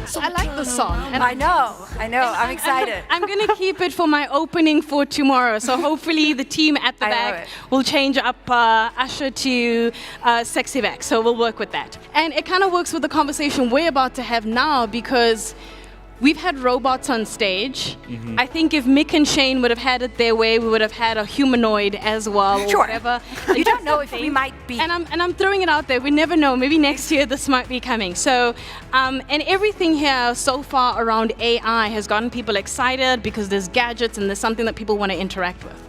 So I like the song. And I know. I'm excited. I'm going to keep it for my opening for tomorrow. So hopefully the team at the back will change up Usher to Sexy Back. So we'll work with that. And it kind of works with the conversation we're about to have now, because we've had robots on stage. Mm-hmm. I think if Mick and Shane would have had it their way, we would have had a humanoid as well, or whatever. You don't know if we might be. And I'm throwing it out there. We never know. Maybe next year this might be coming. So, and everything here so far around AI has gotten people excited because there's gadgets and there's something that people want to interact with.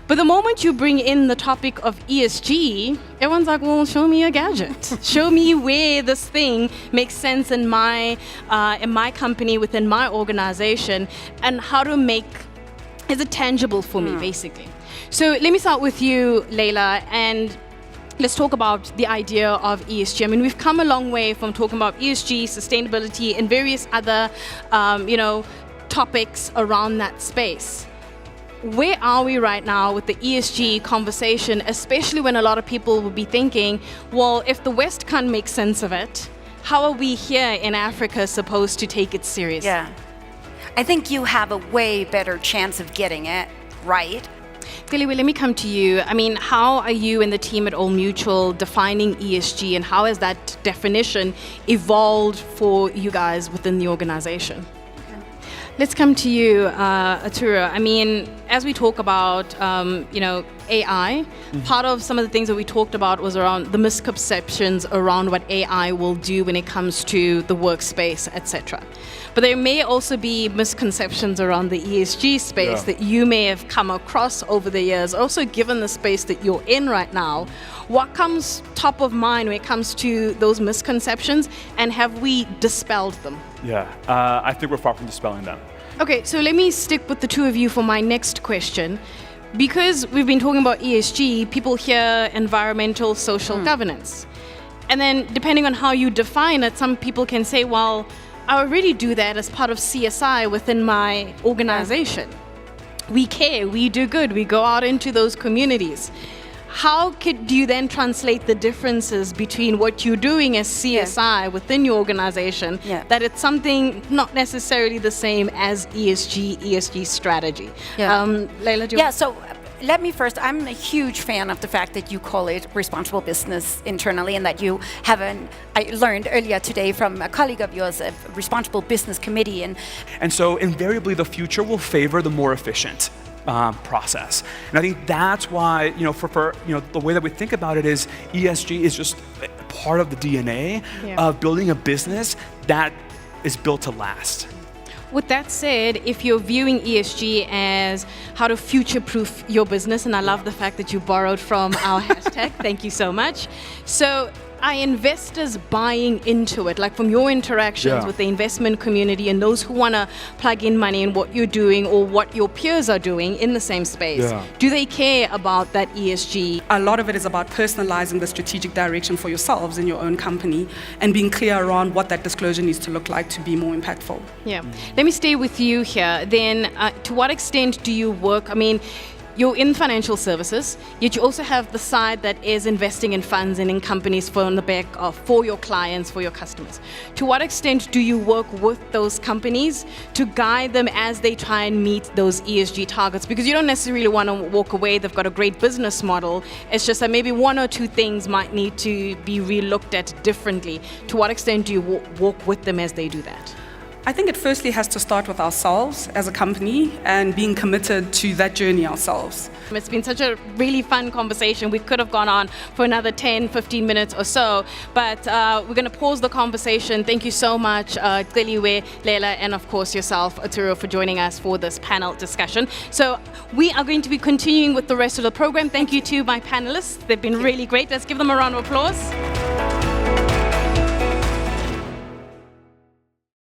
But the moment you bring in the topic of ESG, everyone's like, well, show me a gadget. Show me where this thing makes sense in my company, within my organization, and how to is it tangible for me, basically. So let me start with you, Leila, and let's talk about the idea of ESG. I mean, we've come a long way from talking about ESG, sustainability, and various other, topics around that space. Where are we right now with the ESG conversation, especially when a lot of people will be thinking, well, if the West can't make sense of it, how are we here in Africa supposed to take it seriously? Yeah. I think you have a way better chance of getting it right. Keliwe, let me come to you. I mean, how are you and the team at Old Mutual defining ESG, and how has that definition evolved for you guys within the organization? Let's come to you, Arturo. I mean, as we talk about, AI, part of some of the things that we talked about was around the misconceptions around what AI will do when it comes to the workspace, etc. But there may also be misconceptions around the ESG space that you may have come across over the years. Also, given the space that you're in right now, what comes top of mind when it comes to those misconceptions, and have we dispelled them? Yeah, I think we're far from dispelling them. Okay, so let me stick with the two of you for my next question. Because we've been talking about ESG, people hear environmental, social governance. And then depending on how you define it, some people can say, well, I already do that as part of CSI within my organization. We care, we do good, we go out into those communities. How do you then translate the differences between what you're doing as CSI within your organization, that it's something not necessarily the same as ESG strategy? Leila, do you so let me first, I'm a huge fan of the fact that you call it responsible business internally, and that you have I learned earlier today from a colleague of yours, a responsible business committee. And so invariably the future will favor the more efficient process. And I think that's why, for the way that we think about it is ESG is just part of the DNA of building a business that is built to last. With that said, if you're viewing ESG as how to future-proof your business, and I love the fact that you borrowed from our hashtag, thank you so much. So are investors buying into it? Like from your interactions with the investment community and those who want to plug in money in what you're doing or what your peers are doing in the same space, do they care about that ESG? A lot of it is about personalizing the strategic direction for yourselves in your own company and being clear around what that disclosure needs to look like to be more impactful. Let me stay with you here. Then to what extent do you work? I mean, you're in financial services, yet you also have the side that is investing in funds and in companies for your clients, for your customers. To what extent do you work with those companies to guide them as they try and meet those ESG targets? Because you don't necessarily want to walk away, they've got a great business model. It's just that maybe one or two things might need to be re-looked at differently. To what extent do you walk with them as they do that? I think it firstly has to start with ourselves as a company and being committed to that journey ourselves. It's been such a really fun conversation. We could have gone on for another 10, 15 minutes or so, but we're going to pause the conversation. Thank you so much, Keliwe, Leila, and of course yourself, Arturo, for joining us for this panel discussion. So we are going to be continuing with the rest of the program. Thank you to my panelists. They've been really great. Let's give them a round of applause.